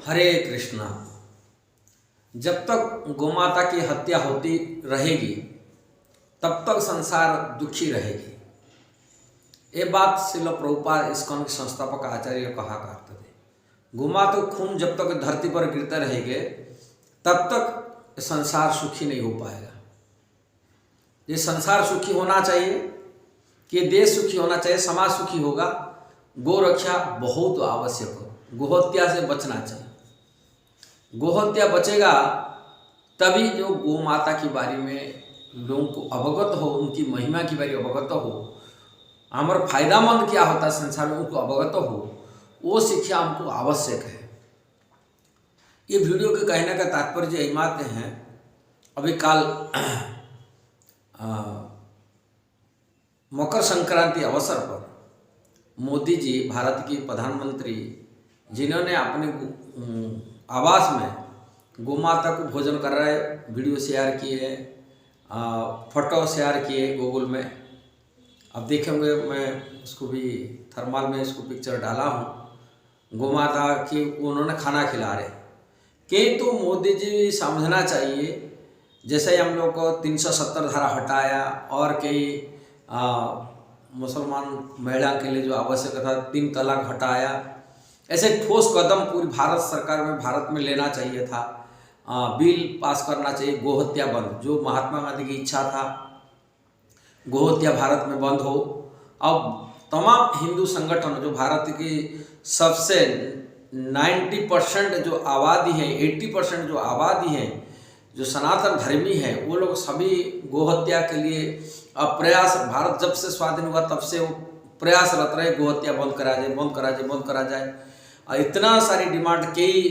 हरे कृष्णा। जब तक गोमाता की हत्या होती रहेगी तब तक संसार दुखी रहेगी। ये बात श्रील प्रभुपाद इस्कॉन के संस्थापक आचार्य कहा करते थे। गोमाता खून जब तक धरती पर गिरते रहेंगे तब तक संसार सुखी नहीं हो पाएगा। ये संसार सुखी होना चाहिए कि देश सुखी होना चाहिए, समाज सुखी होगा। गो रक्षा बहुत आवश्यक हो, गोहत्या से बचना चाहिए। गोहत्या बचेगा तभी जो गौ माता के बारे में लोगों को अवगत हो, उनकी महिमा के बारे में अवगत हो, हमारा फायदामंद क्या होता है संसार में उनको अवगत हो, वो शिक्षा हमको आवश्यक है। ये वीडियो के कहने का तात्पर्य यही मानते हैं। अभी काल मकर संक्रांति अवसर पर मोदी जी, भारत के प्रधानमंत्री, जिन्होंने अपने आवास में गोमाता को भोजन कर रहे वीडियो शेयर किए, फोटो शेयर किए गूगल में। अब देखेंगे, मैं उसको भी थर्मल में इसको पिक्चर डाला हूँ। गोमाता की उन्होंने खाना खिला रहे कि तो मोदी जी समझना चाहिए, जैसे हम लोग को 370 धारा हटाया और कई मुसलमान महिला के लिए जो आवश्यक था 3 तलाक हटाया, ऐसे ठोस कदम पूरी भारत सरकार में, भारत में लेना चाहिए था। बिल पास करना चाहिए गोहत्या बंद, जो महात्मा गांधी की इच्छा था गोहत्या भारत में बंद हो। अब तमाम हिंदू संगठन जो भारत की सबसे 90% जो आबादी है, 80% जो आबादी है, जो सनातन धर्मी है, वो लोग सभी गोहत्या के लिए प्रयास, भारत जब से स्वाधीन हुआ तब से वो प्रयासरत रहे, गोहत्या बंद करा जाए, बंद करा जाए, बंद करा जाए। इतना सारी डिमांड कई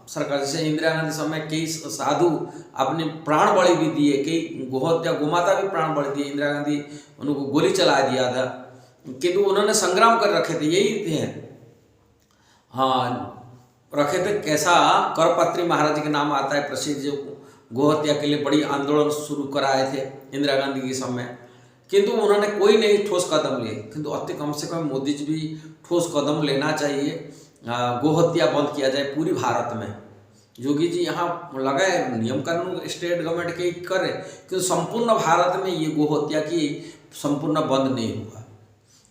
सरकार, जैसे इंदिरा गांधी समय कई साधु अपने प्राण बलि भी दिए, कई गोहत्या गोमाता भी प्राण बलि दिए। इंदिरा गांधी उनको गोली चला दिया था, किंतु उन्होंने संग्राम कर रखे थे। यही थे, रखे थे। कैसा करपत्री महाराज जी के नाम आता है प्रसिद्ध, जो गोहत्या के लिए बड़ी आंदोलन शुरू कराए थे इंदिरा गांधी के समय, किंतु उन्होंने कोई नहीं ठोस कदम लिए। किंतु अति कम से कम मोदी जी भी ठोस कदम लेना चाहिए, गोहत्या बंद किया जाए पूरी भारत में। योगी जी यहाँ लगाए नियम कानून स्टेट गवर्नमेंट के करे, किंतु संपूर्ण भारत में ये गोहत्या की संपूर्ण बंद नहीं हुआ।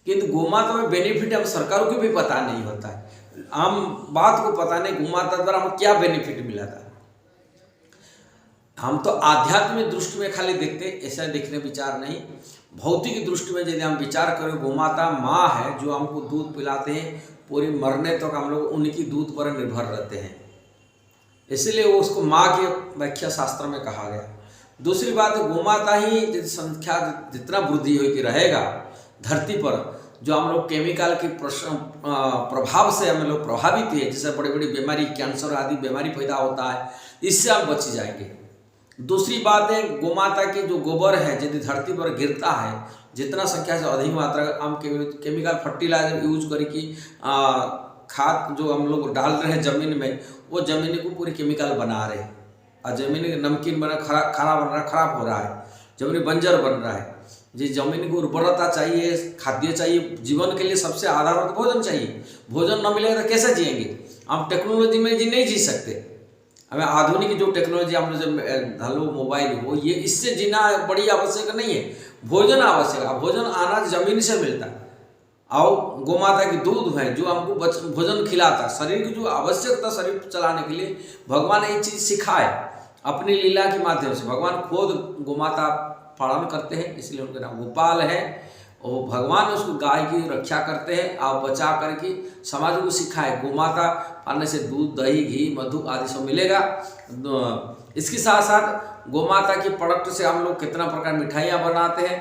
किंतु गोमाता में बेनिफिट हम सरकारों को भी पता नहीं होता है, आम बात को पता नहीं गोमाता द्वारा हमें क्या बेनिफिट मिला था। हम तो आध्यात्मिक दृष्टि में खाली देखते, ऐसा देखने विचार नहीं। भौतिक दृष्टि में यदि हम विचार करें, गोमाता माँ है जो हमको दूध पिलाते हैं, पूरी मरने तक हम लोग उनकी दूध पर निर्भर रहते हैं, इसलिए वो उसको माँ की व्याख्या शास्त्र में कहा गया। दूसरी बात, गोमाता ही संख्या जितना वृद्धि होगी रहेगा धरती पर, जो हम लोग केमिकल के प्रभाव से हम लोग प्रभावित है, जैसे बड़ी बड़ी बीमारी, कैंसर आदि बीमारी पैदा होता है, इससे हम बच जाएंगे। दूसरी बात है, गोमाता की जो गोबर है यदि धरती पर गिरता है, जितना संख्या से अधिक मात्रा हम केमिकल फर्टिलाइजर यूज करके खाद जो हम लोग डाल रहे हैं जमीन में, वो जमीन को पूरी केमिकल बना रहे हैं और जमीन नमकीन बना, खराब बन रहा, खराब हो रहा है, जमीन बंजर बन रहा है। जी जमीन को उर्वरता चाहिए, खाद्य चाहिए, जीवन के लिए सबसे आधारभूत भोजन चाहिए। भोजन न मिलेगा तो कैसे जिएंगे? हम टेक्नोलॉजी में जी नहीं जी सकते। हमें आधुनिक जो टेक्नोलॉजी हम लोग हलो मोबाइल हो, ये इससे जीना बड़ी आवश्यक नहीं है। भोजन आवश्यक है, भोजन अनाज जमीन से मिलता है। और गोमाता की दूध है जो हमको भोजन खिलाता है, शरीर की जो आवश्यकता शरीर चलाने के लिए भगवान ये चीज़ सिखाए अपनी लीला के माध्यम से। भगवान खुद गोमाता पालन करते हैं, इसलिए उनका नाम गोपाल है। और भगवान उसको गाय की रक्षा करते हैं और बचा करके समाज को सिखाए। गोमाता पालने से दूध, दही, घी, मधु आदि सब मिलेगा। इसके साथ साथ गोमाता की प्रोडक्ट से हम लोग कितना प्रकार मिठाइयाँ बनाते हैं,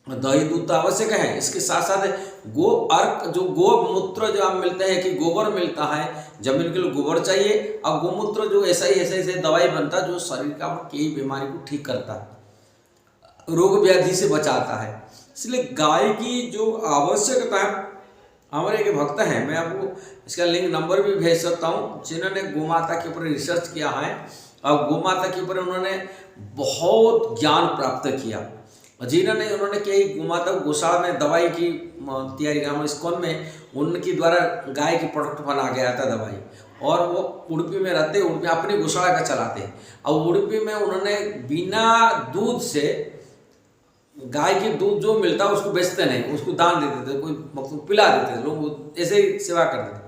दही दूध तो आवश्यक है। इसके साथ साथ गो अर्क, जो गोमूत्र जो हम मिलते हैं कि गोबर मिलता है, जमीन के लिए गोबर चाहिए। और गोमूत्र जो ऐसे दवाई बनता है जो शरीर का कई बीमारी को ठीक करता है, रोग व्याधि से बचाता है। इसलिए गाय की जो आवश्यकता है, हमारे एक भक्त हैं, मैं आपको इसका लिंक नंबर भी भेज सकता हूँ, जिन्होंने गोमाता के ऊपर रिसर्च किया है और गोमाता के ऊपर उन्होंने बहुत ज्ञान प्राप्त किया। जीना नहीं, उन्होंने कई गोमाता को गौशाला में दवाई की तैयारी का इस्कॉन में उनके द्वारा गाय की प्रोडक्ट बना गया था दवाई, और वो उड़पी में रहते, उड़पी अपनी गौशाला का चलाते। और उड़पी में उन्होंने बिना दूध से गाय के दूध जो मिलता है उसको बेचते नहीं, उसको दान देते थे, कोई मतलब पिला देते थे, लोग ऐसे ही सेवा करते थे।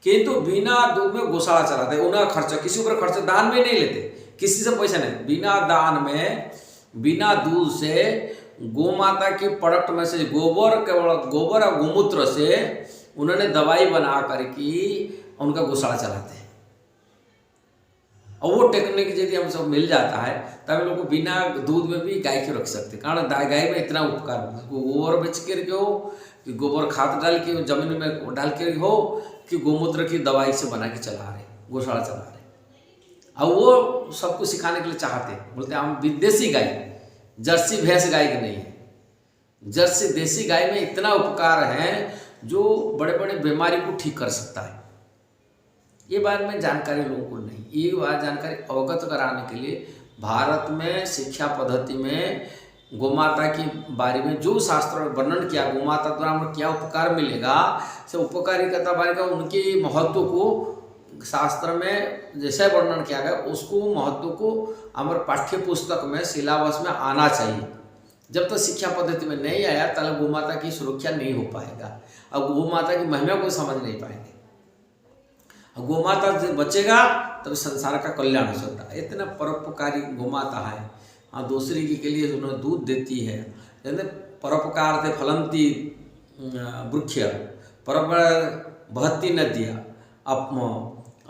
किंतु बिना दूध में गौशाला चलाते, उनका खर्चा किसी ऊपर खर्चा, दान भी नहीं लेते, किसी से पैसा नहीं, बिना दान में बिना दूध से गोमाता के प्रोडक्ट में से गोबर, केवल गोबर और गोमूत्र से उन्होंने दवाई बना करके उनका गौशाला चलाते हैं। और वो टेक्निक यदि हम सब मिल जाता है तब हम लोग को बिना दूध में भी गाय को रख सकते, कारण गाय में इतना उपकार है। गोबर बेच कर के हो कि गोबर खाद डाल के जमीन में डाल के हो कि गोमूत्र की दवाई से बना के चला रहे, गौशाला चला रहे। और वो सबको सिखाने के लिए चाहते हैं, बोलते हैं हम विदेशी गाय, जर्सी भैंस गाय की नहीं है, जर्सी देसी गाय में इतना उपकार है जो बड़े बड़े बीमारी को ठीक कर सकता है। ये बारे में जानकारी लोगों को नहीं, ये बात जानकारी अवगत कराने के लिए भारत में शिक्षा पद्धति में गोमाता के बारे में जो शास्त्रों में वर्णन किया, गोमाता द्वारा हमें क्या उपकार मिलेगा, से उपकारिता बारे का उनके महत्व को शास्त्र में जैसे वर्णन किया गया उसको महत्व को हमारे पाठ्य पुस्तक में सिलेबस में आना चाहिए। जब तक शिक्षा पद्धति में नहीं आया तब गोमाता की सुरक्षा नहीं हो पाएगा और गोमाता की महिमा को समझ नहीं पाएंगे। गोमाता जब बचेगा तब संसार का कल्याण हो सकता है। इतना परोपकारी गोमाता है। हाँ, दूसरे के लिए उन्हें दूध देती है। जैसे परोपकार थे फलंती वृक्ष, परोपकार बहती नदियाँ,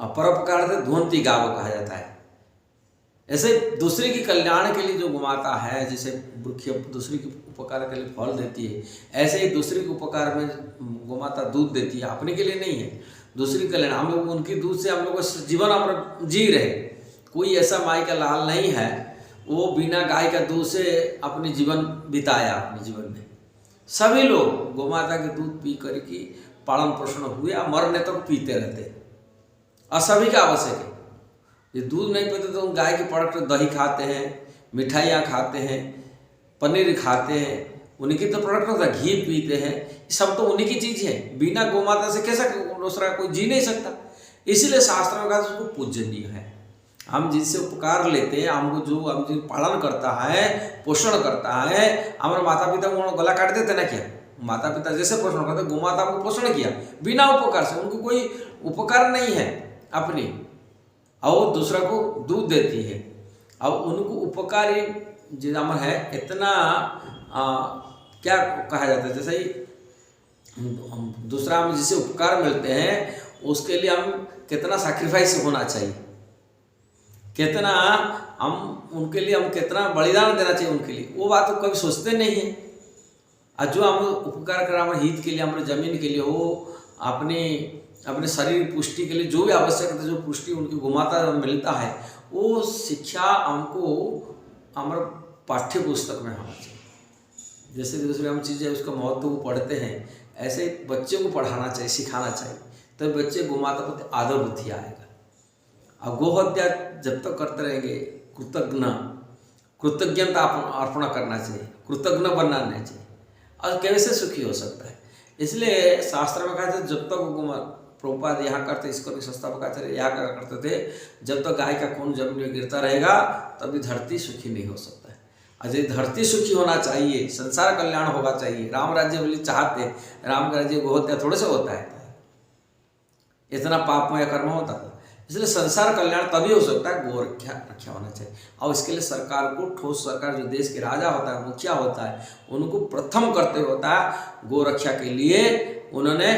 परोपकार से धुंती गाव कहा जाता है। ऐसे दूसरे की कल्याण के लिए जो गोमाता है, जैसे वृक्ष दूसरे के उपकार के लिए फल देती है, ऐसे ही दूसरे के उपकार में गोमाता दूध देती है। अपने के लिए नहीं है, दूसरी कल्याण। हम लोग उनकी दूध से हम लोग जीवन हम जी रहे। कोई ऐसा माई का लाल नहीं है वो बिना गाय का दूध से अपने जीवन बिताया। अपने जीवन में सभी लोग गोमाता के दूध पी करके पालन पोषण हुए, मरने तक तो पीते रहते और सभी का आवश्यक है। ये दूध नहीं पीते तो गाय के प्रोडक्ट, दही खाते हैं, मिठाइयाँ खाते हैं, पनीर खाते हैं, उन्हीं तो प्रोडक्ट होता है, घी पीते हैं, सब तो उन्हीं की चीज़ है। बिना गोमाता से कैसा दूसरा कोई जी नहीं सकता। इसीलिए शास्त्र में कहा उसको पूजनीय है। हम जिससे उपकार लेते हैं, हमको जो हम जो पालन करता है, पोषण करता है, हमारे माता पिता को गला काट देते ना क्या? माता पिता जैसे पोषण करते, गोमाता को पोषण किया बिना उपकार से, उनको कोई उपकार नहीं है अपनी, और दूसरा को दूध देती है। अब उनको उपकारी जो है इतना क्या कहा जाता है, जैसे ही दूसरा हम जिसे उपकार मिलते हैं उसके लिए हम कितना सैक्रिफाइस होना चाहिए, कितना हम उनके लिए हम कितना बलिदान देना चाहिए उनके लिए, वो बात तो कभी सोचते नहीं है। और जो हम उपकार कर हमारे हित के लिए, हमारे जमीन के लिए हो, अपने शरीर पुष्टि के लिए जो भी आवश्यक है, जो पुष्टि उनकी गोमाता मिलता है, वो शिक्षा हमको हमारे पाठ्य पुस्तक में होना चाहिए। जैसे दूसरे हम चीज़ें उसका महत्व को पढ़ते हैं, ऐसे बच्चे को पढ़ाना चाहिए, सिखाना चाहिए, तो बच्चे गोमाता प्रति आदर बुद्धि आएगा। और गोहत्या जब तक करते रहेंगे, कृतज्ञता अर्पण करना चाहिए, कृतज्ञ बनना नहीं चाहिए, और कैसे सुखी हो सकता है। इसलिए शास्त्र में कहा था जब तक प्रभुपाद यहाँ करते, इसको भी संस्थापकाचार्य यहाँ करते थे, जब तक गाय का खून जमीन में गिरता रहेगा तभी धरती सुखी नहीं हो सकता है। अजय धरती सुखी होना चाहिए, संसार कल्याण होगा चाहिए। राम राज्य बोले चाहते, राम का राज्य गोहत्या थोड़े से होता है, इतना पापमय कर्म होता था। इसलिए संसार कल्याण तभी हो सकता है गो रक्षा होना चाहिए। और इसके लिए सरकार को, ठोस सरकार जो देश के राजा होता है, मुखिया होता है, उनको प्रथम कर्तव्य होता है गो रक्षा के लिए उन्होंने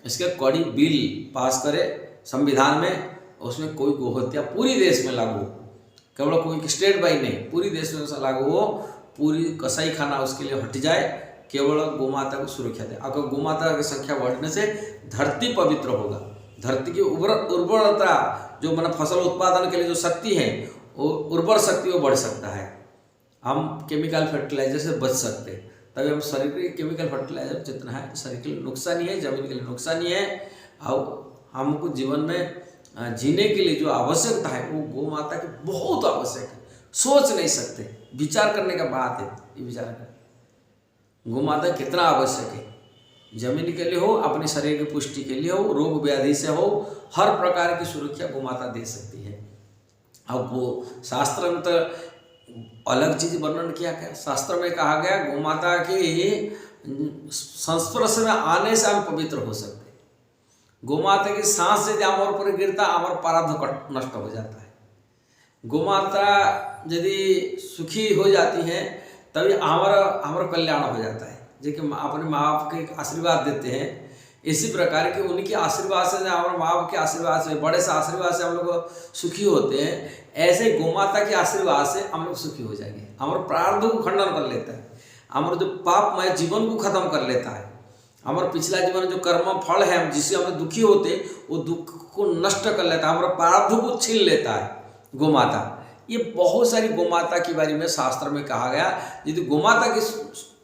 इसके कड़ी बिल पास करे संविधान में, उसमें कोई गोहत्या पूरी देश में लागू हो, केवल कोई स्टेट बाई नहीं, पूरी देश में लागू हो, पूरी कसाई खाना उसके लिए हट जाए, केवल गोमाता को सुरक्षा दे। अगर गोमाता की संख्या बढ़ने से धरती पवित्र होगा, धरती की उर्वरता जो मतलब फसल उत्पादन के लिए जो शक्ति है, वो उर्वर शक्ति वो बढ़ सकता है। हम केमिकल फर्टिलाइजर से बच सकते हैं, तभी हम शरीर के केमिकल फर्टिलाइजर जितना है शरीर के लिए नुकसान ही है, जमीन के लिए नुकसान ही है। और हमको जीवन में जीने के लिए जो आवश्यकता है वो गौ माता की बहुत आवश्यक है, सोच नहीं सकते, विचार करने का बात है, ये विचार कर। गोमाता कितना आवश्यक है, जमीन के लिए हो, अपने शरीर की पुष्टि के लिए हो, रोग व्याधि से हो, हर प्रकार की सुरक्षा गोमाता दे सकती है। अब वो शास्त्र में तो अलग चीज वर्णन किया गया, शास्त्र में कहा गया गोमाता के संस्पर्श में आने से हम पवित्र हो सकते हैं। गोमाता की सांस यदि हमारे ऊपर गिरता हमारा प्रारब्ध नष्ट हो जाता है। गोमाता यदि सुखी हो जाती है तभी हमारा कल्याण हो जाता है। जैसे अपने माँ बाप के आशीर्वाद देते हैं, इसी प्रकार के उनके आशीर्वाद से, हमारे माँ बाप के आशीर्वाद से, बड़े से आशीर्वाद से हम लोग सुखी होते हैं। ऐसे गोमाता के आशीर्वाद से हम लोग सुखी हो जाएंगे। हमारे प्रारब्ध को खंडन कर लेता है, हमारे जो पापमय जीवन को खत्म कर लेता है। हमारा पिछला जीवन जो कर्म फल है, हम जिससे हम दुखी होते वो दुख को नष्ट कर लेता है, हमारे प्रारब्ध को छीन लेता है गोमाता। ये बहुत सारी गोमाता के बारे में शास्त्र में कहा गया। यदि गोमाता की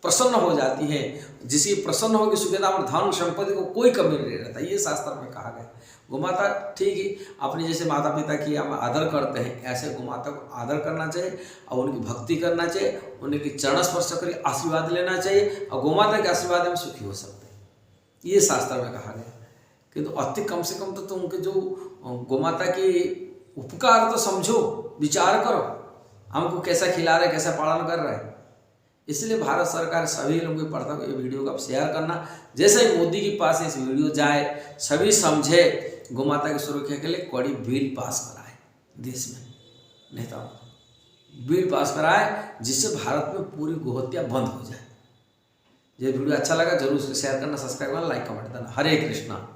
प्रसन्न हो जाती है, जिसकी प्रसन्न होगी सुखिता और धन संपत्ति को कोई कमी नहीं रहता, ये शास्त्र में कहा गया। गोमाता ठीक है, अपने जैसे माता पिता की हम आदर करते हैं, ऐसे गोमाता को आदर करना चाहिए और उनकी भक्ति करना चाहिए, उनकी चरण स्पर्श कर आशीर्वाद लेना चाहिए और गोमाता के आशीर्वाद में सुखी हो सकते हैं, ये शास्त्र में कहा गया। किंतु अति कम से कम तो उनके जो गोमाता की उपकार तो समझो, विचार करो, हमको कैसा खिला रहे, कैसा पालन कर रहे हैं। इसलिए भारत सरकार सभी लोगों को पड़ता है ये वीडियो को आप शेयर करना। जैसे ही मोदी के पास इस वीडियो जाए, सभी समझे गोमाता की सुरक्षा के लिए कड़ी बिल पास कराए देश में, नेताओं बिल पास कराए, जिससे भारत में पूरी गोहत्या बंद हो जाए। ये वीडियो अच्छा लगा जरूर शेयर करना, सब्सक्राइब करना, लाइक कमेंट करना। हरे कृष्णा।